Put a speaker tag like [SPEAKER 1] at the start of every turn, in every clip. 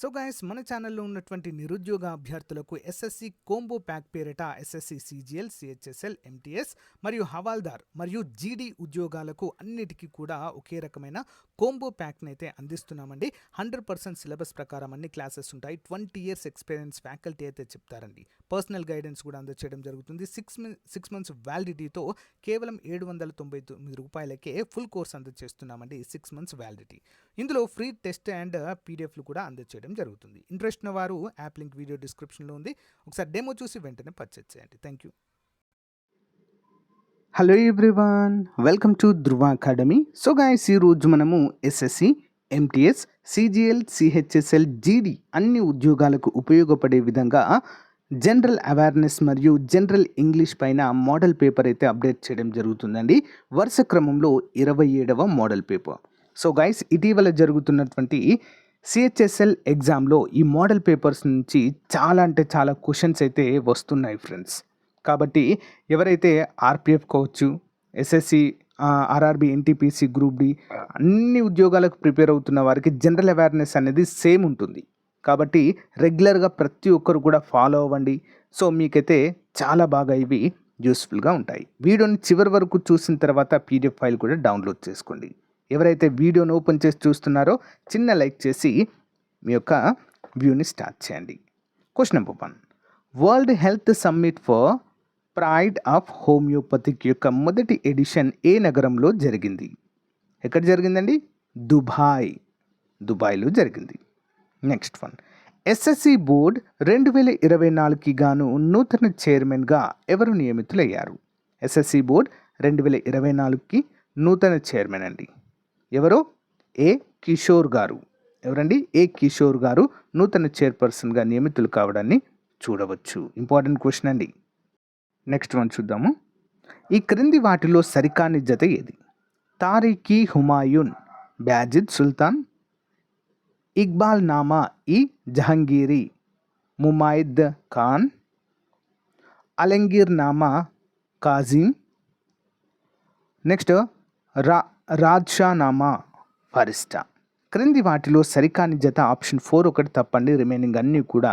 [SPEAKER 1] So guys మన ఛానల్లో ఉన్నటువంటి నిరుద్యోగ అభ్యర్థులకు ఎస్ఎస్సి కోంబో ప్యాక్ పేరిట ఎస్ఎస్సి సిజిఎల్ సిహెచ్ఎస్ఎల్ ఎంటీఎస్ మరియు హవాల్దార్ మరియు జీడీ ఉద్యోగాలకు అన్నిటికీ కూడా ఒకే రకమైన కోంబో ప్యాక్ని అయితే అందిస్తున్నామండి. 100% సిలబస్ ప్రకారం అన్ని క్లాసెస్ ఉంటాయి. 20 years ఎక్స్పీరియన్స్ ఫ్యాకల్టీ అయితే చెప్తారండి. పర్సనల్ గైడెన్స్ కూడా అందచేయడం జరుగుతుంది. 6 months వ్యాలిడిటీతో కేవలం 799 రూపాయలకే ఫుల్ కోర్స్ అందజేస్తున్నామండి. 6 months validity. ఇందులో ఫ్రీ టెస్ట్ అండ్ పీడిఎఫ్లు కూడా అందజేయడం జరుగుతుంది. ఇంట్రెస్ట్ ఉన్న వారు యాప్ లింక్ వీడియో డిస్క్రిప్షన్లో ఉంది. ఒకసారి డెమో చూసి వెంటనే పర్చేజ్ చేయండి. Thank you. Hello everyone, welcome to Dhruva academy. So guys ఈరోజు మనము ఎస్ఎస్సి, ఎంటీఎస్, సిజిఎల్, సిహెచ్ఎస్ఎల్, జీడీ అన్ని ఉద్యోగాలకు ఉపయోగపడే విధంగా జనరల్ అవేర్నెస్ మరియు జనరల్ ఇంగ్లీష్ పైన మోడల్ పేపర్ అయితే అప్డేట్ చేయడం జరుగుతుందండి. వరుస క్రమంలో 27వ మోడల్ పేపర్. సో గైస్ ఇటీవల జరుగుతున్నటువంటి సిహెచ్ఎస్ఎల్ ఎగ్జామ్లో ఈ మోడల్ పేపర్స్ నుంచి చాలా అంటే చాలా క్వశ్చన్స్ అయితే వస్తున్నాయి ఫ్రెండ్స్. కాబట్టి ఎవరైతే ఆర్పిఎఫ్ కావచ్చు, SSC, RRB, NTPC, group D అన్ని ఉద్యోగాలకు ప్రిపేర్ అవుతున్న వారికి జనరల్ అవేర్నెస్ అనేది సేమ్ ఉంటుంది. కాబట్టి రెగ్యులర్గా ప్రతి ఒక్కరు కూడా ఫాలో అవ్వండి. సో మీకైతే చాలా బాగా ఇవి యూస్ఫుల్గా ఉంటాయి. వీడియోని చివరి వరకు చూసిన తర్వాత పీడిఎఫ్ ఫైల్ కూడా డౌన్లోడ్ చేసుకోండి. ఎవరైతే వీడియోను ఓపెన్ చేసి చూస్తున్నారో చిన్న లైక్ చేసి మీ యొక్క వ్యూని స్టార్ట్ చేయండి. Question number 1, world health summit for pride of homeopathic యొక్క మొదటి ఎడిషన్ ఏ నగరంలో జరిగింది? ఎక్కడ జరిగిందండి? దుబాయ్లో జరిగింది. నెక్స్ట్ 1, ఎస్ఎస్సి బోర్డ్ 2024కి గాను నూతన చైర్మన్గా ఎవరు నియమితులయ్యారు? ఎస్ఎస్సి బోర్డ్ 2024కి నూతన చైర్మన్ అండి. ఎవరు? ఏ కిషోర్ గారు. ఎవరండి? ఏ కిషోర్ గారు నూతన చైర్పర్సన్గా నియమితులు కావడాన్ని చూడవచ్చు. ఇంపార్టెంట్ క్వశ్చన్ అండి. నెక్స్ట్ 1 చూద్దాము. ఈ క్రింది వాటిలో సరికాని జత ఏది? తారీఖీ హుమాయూన్, బ్యాజిద్ సుల్తాన్, ఇక్బాల్ నామా ఈ జహంగీరీ, ముమాయిద్ ఖాన్, అలంగీర్ నామా కాజిం, నెక్స్ట్ రాజ్షా నామా ఫరిస్టా. క్రింది వాటిలో సరికాని జత ఆప్షన్ 4 ఒకటి తప్పండి. రిమైనింగ్ అన్నీ కూడా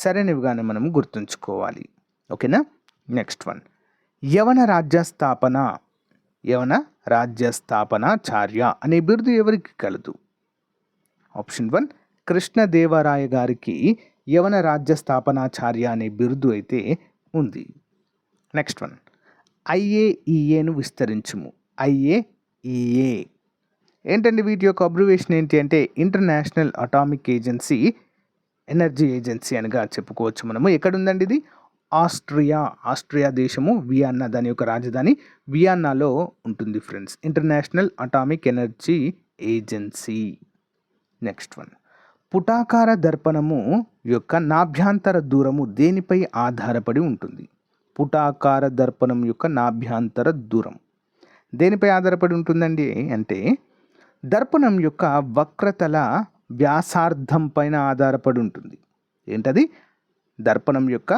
[SPEAKER 1] సరైనవిగానే మనం గుర్తుంచుకోవాలి. ఓకేనా? నెక్స్ట్ 1, యవన రాజ్యస్థాపనాచార్య అనే బిరుదు ఎవరికి కలదు? ఆప్షన్ 1, కృష్ణదేవరాయ గారికి యవన రాజ్యస్థాపనాచార్య అనే బిరుదు అయితే ఉంది. నెక్స్ట్ 1, ఐఏఈఏను విస్తరించుము. ఐఏఈఏ ఏంటండి? వీటి యొక్క అబ్రివేషన్ ఏంటి అంటే ఇంటర్నేషనల్ అటామిక్ ఎనర్జీ ఏజెన్సీ అనగా చెప్పుకోవచ్చు మనము. ఎక్కడుందండి ఇది? ఆస్ట్రియా దేశము, వియన్నా, దాని యొక్క రాజధాని వియన్నాలో ఉంటుంది friends. International atomic energy agency. Next 1, పుటాకార దర్పణము యొక్క నాభ్యంతర దూరము దేనిపై ఆధారపడి ఉంటుంది? పుటాకార దర్పణం యొక్క నాభ్యంతర దూరం దేనిపై ఆధారపడి ఉంటుందండి అంటే దర్పణం యొక్క వక్రతల వ్యాసార్థం పైన ఆధారపడి ఉంటుంది. ఏంటది? దర్పణం యొక్క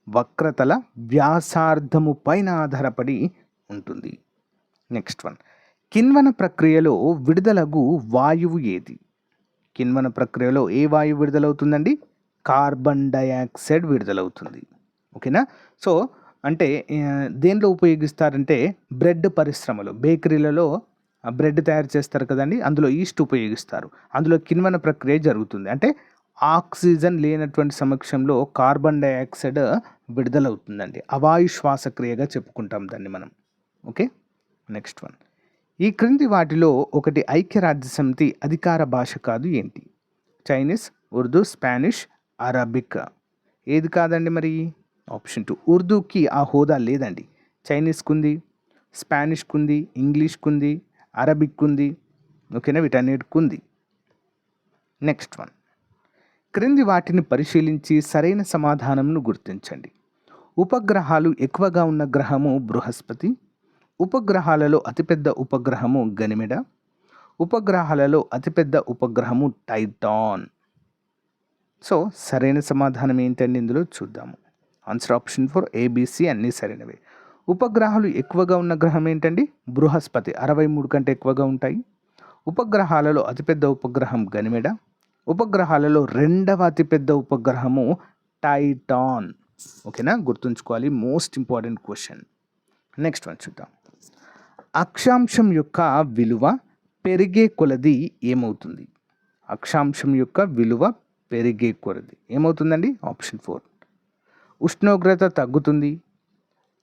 [SPEAKER 1] వక్రతల వ్యాసార్థము పైన ఆధారపడి ఉంటుంది. నెక్స్ట్ 1, కిణ్వన ప్రక్రియలో విడుదలగు వాయువు ఏది? కిణ్వన ప్రక్రియలో ఏ వాయువు విడుదలవుతుందండి? Carbon dioxide విడుదలవుతుంది. ఓకేనా? సో అంటే దేనిలో ఉపయోగిస్తారంటే బ్రెడ్ పరిశ్రమలో, బేకరీలలో బ్రెడ్ తయారు చేస్తారు కదండి, అందులో ఈస్ట్ ఉపయోగిస్తారు. అందులో కిణ్వన ప్రక్రియ జరుగుతుంది. అంటే ఆక్సిజన్ లేనటువంటి సమక్షంలో కార్బన్ డయాక్సైడ్ విడుదలవుతుందండి. అవాయు శ్వాసక్రియగా చెప్పుకుంటాం దాన్ని మనం. ఓకే. నెక్స్ట్ 1, ఈ క్రింది వాటిలో ఒకటి ఐక్యరాజ్య సమితి అధికార భాష కాదు ఏంటి? Chinese, Urdu, Spanish, Arabic. ఏది కాదండి మరి? ఆప్షన్ 2, ఉర్దూకి ఆ హోదా లేదండి. చైనీస్కి ఉంది, స్పానిష్కి ఉంది, ఇంగ్లీష్కి ఉంది, అరబిక్ ఉంది. ఓకేనా? వీటన్నిటికి ఉంది. నెక్స్ట్ 1, క్రింది వాటిని పరిశీలించి సరైన సమాధానంను గుర్తించండి. ఉపగ్రహాలు ఎక్కువగా ఉన్న గ్రహము బృహస్పతి. ఉపగ్రహాలలో అతిపెద్ద ఉపగ్రహము గనిమెడ. ఉపగ్రహాలలో అతిపెద్ద ఉపగ్రహము టైటాన్. సో సరైన సమాధానం ఏంటండి ఇందులో చూద్దాము. ఆన్సర్ ఆప్షన్ 4 ABC అన్నీ సరైనవే. ఉపగ్రహాలు ఎక్కువగా ఉన్న గ్రహం ఏంటండి? బృహస్పతి. 63 కంటే ఎక్కువగా ఉంటాయి. ఉపగ్రహాలలో అతిపెద్ద ఉపగ్రహం గనిమెడ. ఉపగ్రహాలలో రెండవ అతిపెద్ద ఉపగ్రహము టైటాన్. ఓకేనా, గుర్తుంచుకోవాలి, most important question. Next one చూద్దాం. అక్షాంశం యొక్క విలువ పెరిగే కొలది ఏమవుతుంది? అక్షాంశం యొక్క విలువ పెరిగే కొలది ఏమవుతుందండి? ఆప్షన్ 4. ఉష్ణోగ్రత తగ్గుతుంది,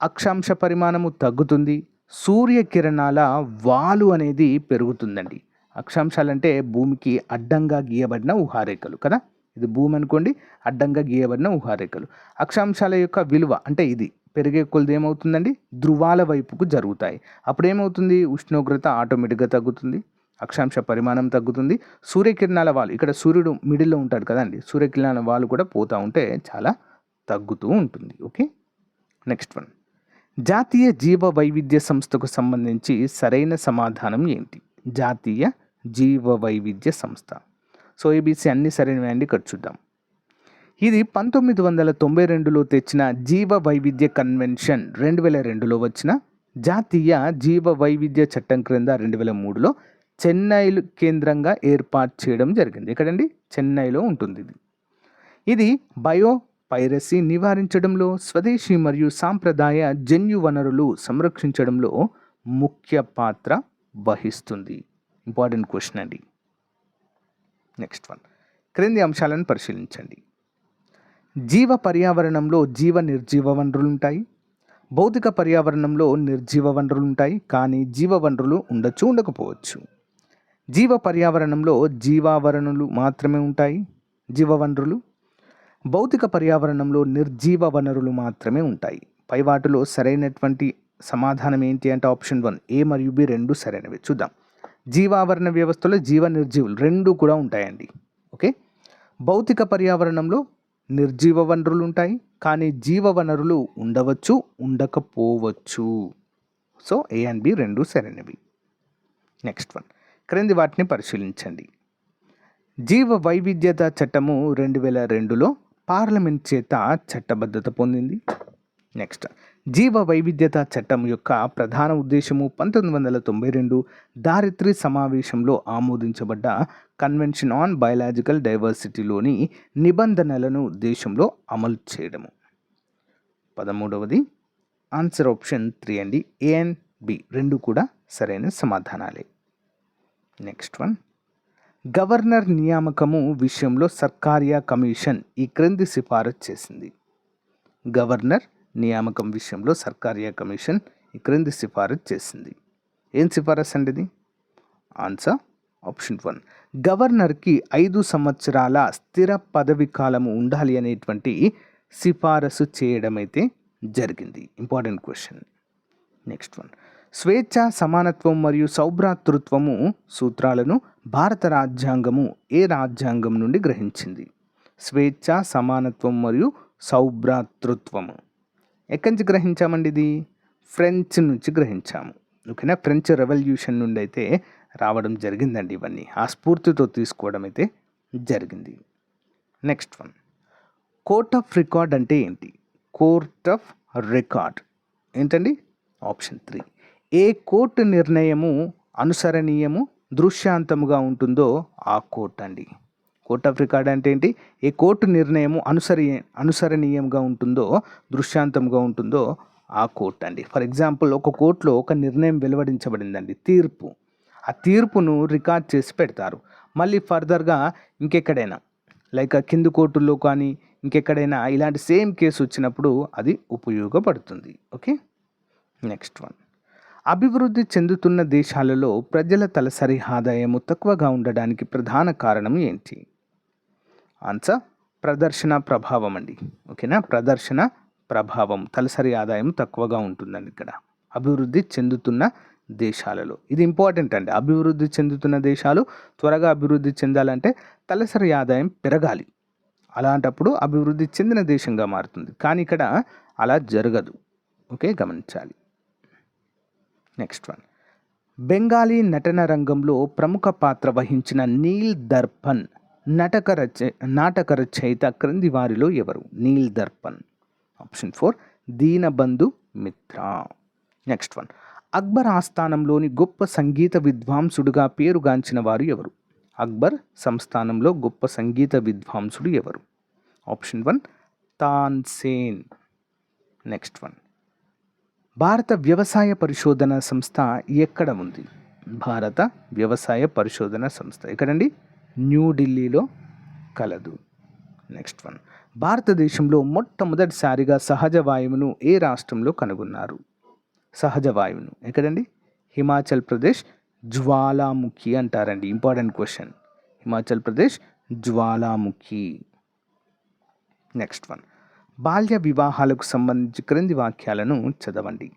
[SPEAKER 1] అక్షాంశ పరిమాణము తగ్గుతుంది, సూర్యకిరణాల వాలు అనేది పెరుగుతుందండి. అక్షాంశాలంటే భూమికి అడ్డంగా గీయబడిన ఊహారేఖలు కదా, ఇది భూమి అనుకోండి, అడ్డంగా గీయబడిన ఊహారేఖలు. అక్షాంశాల యొక్క విలువ అంటే ఇది పెరిగే కొలది ఏమవుతుందండి? ధృవాల వైపుకు జరుగుతాయి. అప్పుడు ఏమవుతుంది? ఉష్ణోగ్రత ఆటోమేటిక్గా తగ్గుతుంది, అక్షాంశ పరిమాణం తగ్గుతుంది, సూర్యకిరణాల వాలు, ఇక్కడ సూర్యుడు మిడిల్లో ఉంటాడు కదండి, సూర్యకిరణాల వాలు కూడా పోతూ ఉంటే చాలా తగ్గుతూ ఉంటుంది. Okay, next one. జాతీయ జీవ వైవిధ్య సంస్థకు సంబంధించి సరైన సమాధానం ఏంటి? జాతీయ జీవ వైవిధ్య సంస్థ. సో ఏబీసీ అన్ని సరైనవి అండి. ఇక్కడ చూద్దాం. ఇది 1992లో తెచ్చిన జీవ వైవిధ్య కన్వెన్షన్, 2002లో వచ్చిన జాతీయ జీవ వైవిధ్య చట్టం క్రింద 2003లో చెన్నై కేంద్రంగా ఏర్పాటు చేయడం జరిగింది. ఎక్కడండి? చెన్నైలో ఉంటుంది ఇది. ఇది బయో పైరసీ నివారించడంలో, స్వదేశీ మరియు సాంప్రదాయ జన్యు వనరులు సంరక్షించడంలో ముఖ్య పాత్ర వహిస్తుంది. ఇంపార్టెంట్ క్వశ్చన్ అండి. Next one. క్రింది అంశాలను పరిశీలించండి. జీవ పర్యావరణంలో జీవ నిర్జీవ వనరులు ఉంటాయి, భౌతిక పర్యావరణంలో నిర్జీవ వనరులు ఉంటాయి, కానీ జీవ వనరులు ఉండొచ్చు, ఉండకపోవచ్చు. జీవ పర్యావరణంలో జీవావరణులు మాత్రమే ఉంటాయి, జీవ వనరులు. భౌతిక పర్యావరణంలో నిర్జీవ వనరులు మాత్రమే ఉంటాయి. పై వాటిలో సరైనటువంటి సమాధానం ఏంటి అంటే ఆప్షన్ 1, A మరియు B రెండు సరైనవి. చూద్దాం. జీవావరణ వ్యవస్థలో జీవ నిర్జీవులు రెండు కూడా ఉంటాయండి. ఓకే, భౌతిక పర్యావరణంలో నిర్జీవ వనరులు ఉంటాయి, కానీ జీవ వనరులు ఉండవచ్చు, ఉండకపోవచ్చు. సో A and B రెండు సరైనవి. Next one. క్రింది వాటిని పరిశీలించండి. జీవ వైవిధ్యత చట్టము 2002లో పార్లమెంట్ చేత చట్టబద్ధత పొందింది. నెక్స్ట్, జీవ వైవిధ్యత చట్టం యొక్క ప్రధాన ఉద్దేశము 1992 దారిత్రి సమావేశంలో ఆమోదించబడ్డ కన్వెన్షన్ ఆన్ బయలాజికల్ డైవర్సిటీలోని నిబంధనలను దేశంలో అమలు చేయడము. 13వది ఆన్సర్ ఆప్షన్ 3 అండి. A and B రెండు కూడా సరైన సమాధానాలే. Next one. గవర్నర్ నియామకము విషయంలో సర్కారియా కమిషన్ ఈ క్రింది సిఫారసు చేసింది. గవర్నర్ నియామకం విషయంలో సర్కారియా కమిషన్ ఈ క్రింది సిఫారసు చేసింది. ఏం సిఫారసు అండి ఇది? Answer option 1. గవర్నర్కి 5 సంవత్సరాల స్థిర పదవి కాలము ఉండాలి అనేటువంటి సిఫారసు చేయడం అయితే జరిగింది. Important question. Next one. స్వేచ్ఛ, సమానత్వం మరియు సౌభ్రాతృత్వము సూత్రాలను భారత రాజ్యాంగము ఏ రాజ్యాంగం నుండి గ్రహించింది? స్వేచ్ఛ, సమానత్వం మరియు సౌభ్రాతృత్వము ఎక్కడి నుంచి గ్రహించామండి? ఇది ఫ్రెంచ్ నుంచి గ్రహించాము. ఓకేనా, ఫ్రెంచ్ రెవల్యూషన్ నుండి అయితే రావడం జరిగిందండి. ఇవన్నీ ఆ స్ఫూర్తితో తీసుకోవడం అయితే జరిగింది. Next one. Court of record అంటే ఏంటి? కోర్ట్ ఆఫ్ రికార్డ్ ఏంటండి? ఆప్షన్ 3. ఏ కోర్టు నిర్ణయము అనుసరణీయము, దృశ్యాంతముగా ఉంటుందో ఆ కోర్టు అండి. కోర్ట్ ఆఫ్ రికార్డ్ అంటే ఏంటి? ఏ కోర్టు నిర్ణయము అనుసరణీయంగా ఉంటుందో, దృశ్యాంతంగా ఉంటుందో ఆ కోర్టు అండి. ఫర్ ఎగ్జాంపుల్, ఒక కోర్టులో ఒక నిర్ణయం వెలువడించబడిందండి, తీర్పు. ఆ తీర్పును రికార్డ్ చేసి పెడతారు. మళ్ళీ ఫర్దర్గా ఇంకెక్కడైనా లైక్ కింది కోర్టుల్లో కానీ ఇంకెక్కడైనా ఇలాంటి సేమ్ కేసు వచ్చినప్పుడు అది ఉపయోగపడుతుంది. Okay, next one. అభివృద్ధి చెందుతున్న దేశాలలో ప్రజల తలసరి ఆదాయము తక్కువగా ఉండడానికి ప్రధాన కారణం ఏంటి? ఆన్సర్ ప్రదర్శన ప్రభావం అండి. ఓకేనా, ప్రదర్శన ప్రభావం, తలసరి ఆదాయం తక్కువగా ఉంటుందండి ఇక్కడ అభివృద్ధి చెందుతున్న దేశాలలో. ఇది ఇంపార్టెంట్ అండి. అభివృద్ధి చెందుతున్న దేశాలు త్వరగా అభివృద్ధి చెందాలంటే తలసరి ఆదాయం పెరగాలి. అలాంటప్పుడు అభివృద్ధి చెందిన దేశంగా మారుతుంది. కానీ ఇక్కడ అలా జరగదు. ఓకే, గమనించాలి. Next one. బెంగాలీ నటన రంగంలో ప్రముఖ పాత్ర వహించిన నీల్ దర్పణ్ నాటక రచయిత క్రింది వారిలో ఎవరు? నీల్ దర్పణ్. ఆప్షన్ 4 దీనబంధు మిత్ర. Next one. అక్బర్ ఆస్థానంలోని గొప్ప సంగీత విద్వాంసుడుగా పేరుగాంచిన వారు ఎవరు? అక్బర్ సంస్థానంలో గొప్ప సంగీత విద్వాంసుడు ఎవరు? ఆప్షన్ 1 తాన్సేన్. నెక్స్ట్ వన్, భారత వ్యవసాయ పరిశోధన సంస్థ ఎక్కడ ఉంది? భారత వ్యవసాయ పరిశోధన సంస్థ ఎక్కడండి? న్యూఢిల్లీలో కలదు. నెక్స్ట్ వన్, భారతదేశంలో మొట్టమొదటిసారిగా సహజ వాయువును ఏ రాష్ట్రంలో కనుగొన్నారు? సహజ వాయువును ఎక్కడండి? హిమాచల్ ప్రదేశ్ జ్వాలాముఖి అంటారండి. Important question. Himachal Pradesh Jwalamukhi. Next one, బాల్య వివాహాలకు సంబంధించి క్రింది వాక్యాలను చదవండి.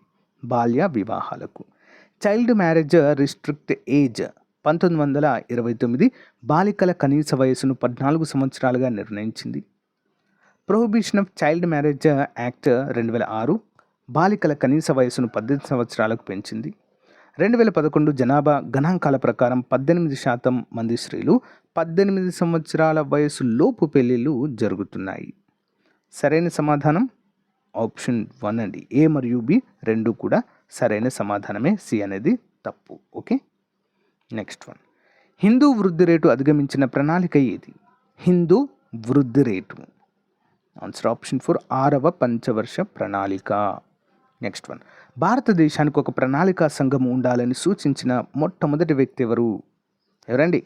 [SPEAKER 1] బాల్య వివాహాలకు, చైల్డ్ మ్యారేజ్ రిస్ట్రిక్ట్ ఏజ్ 1929 బాలికల కనీస వయసును 14 సంవత్సరాలుగా నిర్ణయించింది. Prohibition of child marriage act 2006 బాలికల కనీస వయసును 18 సంవత్సరాలకు పెంచింది. 2011 జనాభా గణాంకాల ప్రకారం 18% మంది స్త్రీలు 18 సంవత్సరాల వయసు లోపు పెళ్ళిళ్ళు జరుగుతున్నాయి. సరైన సమాధానం ఆప్షన్ 1 అండి. ఏ మరియు బి రెండు కూడా సరైన సమాధానమే. సి అనేది తప్పు. ఓకే. నెక్స్ట్ వన్, హిందూ వృద్ధి రేటు అధిగమించిన ప్రణాళిక ఏది? హిందూ వృద్ధి రేటు ఆన్సర్ ఆప్షన్ 4 6వ పంచవర్ష ప్రణాళిక. నెక్స్ట్ వన్, భారతదేశానికి ఒక ప్రణాళికా సంఘం ఉండాలని సూచించిన మొట్టమొదటి వ్యక్తి ఎవరండి?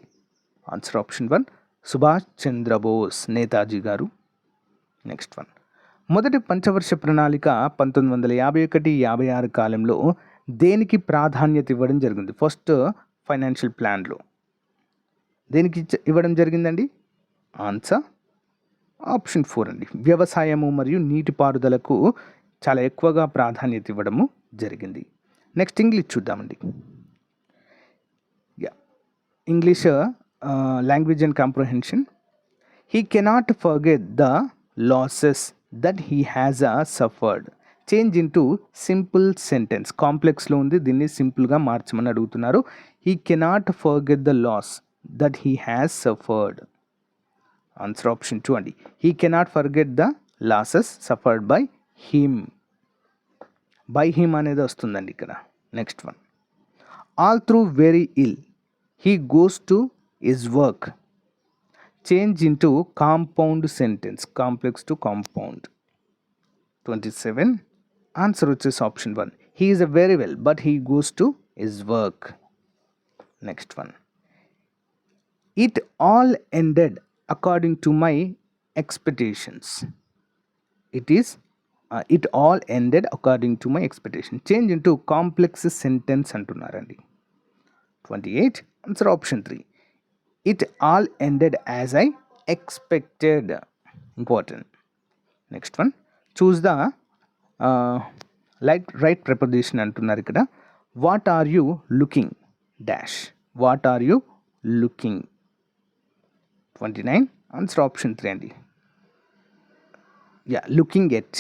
[SPEAKER 1] ఆన్సర్ ఆప్షన్ 1 సుభాష్ చంద్రబోస్, నేతాజీ గారు. నెక్స్ట్ వన్, మొదటి పంచవర్ష ప్రణాళిక 1951-56 కాలంలో దేనికి ప్రాధాన్యత ఇవ్వడం జరిగింది? ఫస్ట్ ఫైనాన్షియల్ ప్లాన్లో దేనికి ఇవ్వడం జరిగిందండి? ఆన్సర్ ఆప్షన్ 4 అండి. వ్యవసాయము మరియు నీటిపారుదలకు చాలా ఎక్కువగా ప్రాధాన్యత ఇవ్వడము జరిగింది. నెక్స్ట్ ఇంగ్లీష్ చూద్దామండి. English language and comprehension. He cannot forget the losses that he has suffered. Change into simple sentence. కాంప్లెక్స్లో ఉంది, దీన్ని సింపుల్గా మార్చమని అడుగుతున్నారు. He cannot forget the loss that he has suffered. Answer option 2 అండి. He cannot forget the losses suffered by him. By him అనేది వస్తుందండి ఇక్కడ. Next one, although very ill he goes to his work. Change into compound sentence. Complex to compound. 27 answer వచ్చేసి option 1. He is a very well but he goes to his work. Next one, it all ended according to my expectations. It all ended according to my expectation. Change into complex sentence అంటున్నారండి. 28 answer option 3. It all ended as I expected. Important. Next one, choose the right preposition అంటున్నారు ఇక్కడ. What are you looking dash. What are you looking. 29 answer option 3 అండి. Looking at.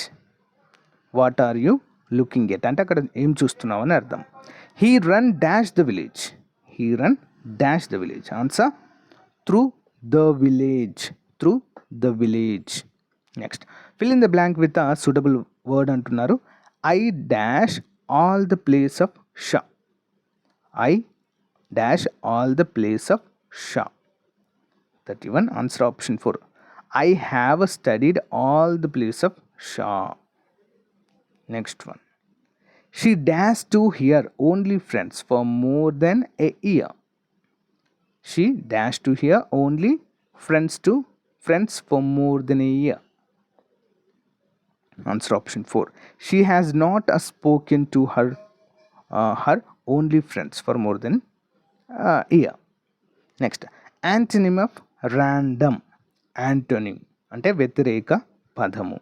[SPEAKER 1] What are you looking at అంటే అక్కడ ఏం చూస్తున్నావు అని అర్థం. He run dash the village. He run dash the village. Answer through the village. Through the village. Next, fill in the blank with a suitable word అంటున్నారు. I dash all the place of shah. I dash all the place of shah. 31 ఆన్సర్ ఆప్షన్ 4. I have studied all the place of Shah. Next one, she dashed to hear only friends for more than a year. She dashed to hear only friends for more than a year. Answer option 4. She has not spoken to her only friends for more than a year. Next, antonym of random. Antonym అంటే వ్యతిరేక పదము.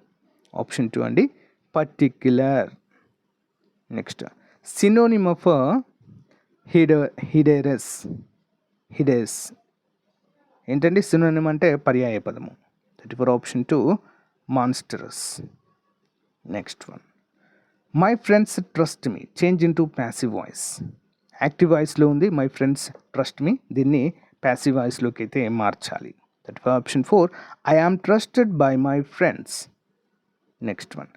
[SPEAKER 1] Option 2 అండి, particular. Next, synonym of hideous. Hideous ఏంటండి? Synonym అంటే పర్యాయ పదము. 34 option 2 monstrous. Next one, my friends trust me. Change into passive voice. Active వాయిస్లో ఉంది మై ఫ్రెండ్స్ ట్రస్ట్ మీ, దీన్ని ప్యాసివ్ వాయిస్లోకి అయితే మార్చాలి. Option 4, I am trusted by my friends. Next one,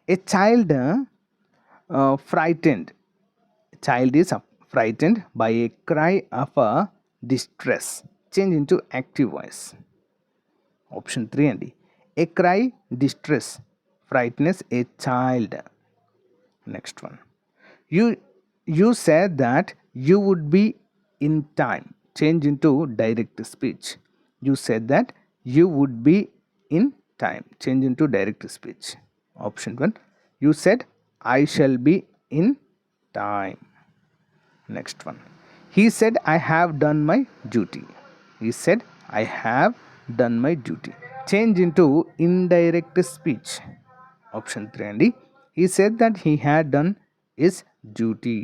[SPEAKER 1] a child frightened. A child is frightened by a cry of distress. Change into active voice. Option 3 అండి. A cry distress frightens a child. Next one. You said that you would be in time. Change into direct speech. You said that you would be in time. Change into direct speech. Option 1. You said I shall be in time. Next one. He said, I have done my duty. He said, I have done my duty. Change into indirect speech. Option 3 అండి. He said that he had done his duty.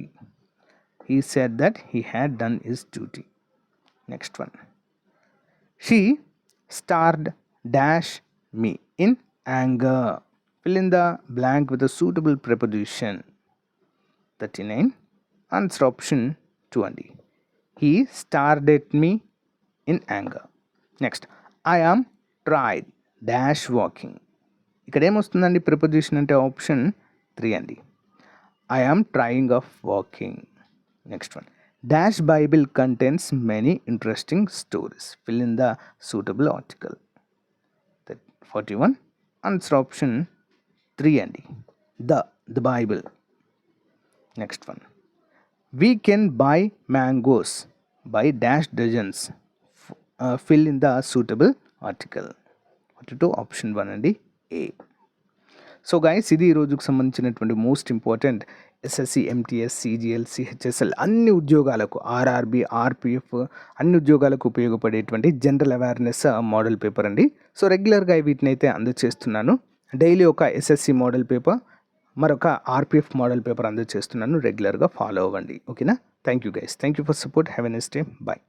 [SPEAKER 1] He said that he had done his duty. Next one. She starred dash me in anger. Fill in the blank with a suitable preposition. 39. Answer option 2 అండి. He stared at me in anger. Next. I am tried dash walking. ఇక్కడ ఏమొస్తుందండి preposition అంటే option 3 అండి. I am trying of walking. Next one. Dash Bible contains many interesting stories. Fill in the suitable article. 41. Answer option 3 అండి. The Bible. Next one. We can buy mangoes by dash dozens. Fill in the suitable article. 42. Option 1 అండి. A. So guys, ఇది ఈ రోజుకు సంబంధించినటువంటి most important SSC, MTS, CGL, CHSL అన్ని ఉద్యోగాలకు, RRB, RPF అన్ని ఉద్యోగాలకు ఉపయోగపడేటువంటి జనరల్ అవేర్నెస్ మోడల్ పేపర్ అండి. సో రెగ్యులర్గా వీటిని అయితే అందజేస్తున్నాను. డైలీ ఒక ఎస్ఎస్సి మోడల్ పేపర్, మరొక ఆర్పిఎఫ్ మోడల్ పేపర్ అందజేస్తున్నాను. రెగ్యులర్గా ఫాలో అవ్వండి. ఓకేనా? Thank you guys. Thank you for support. Have a nice day. Bye.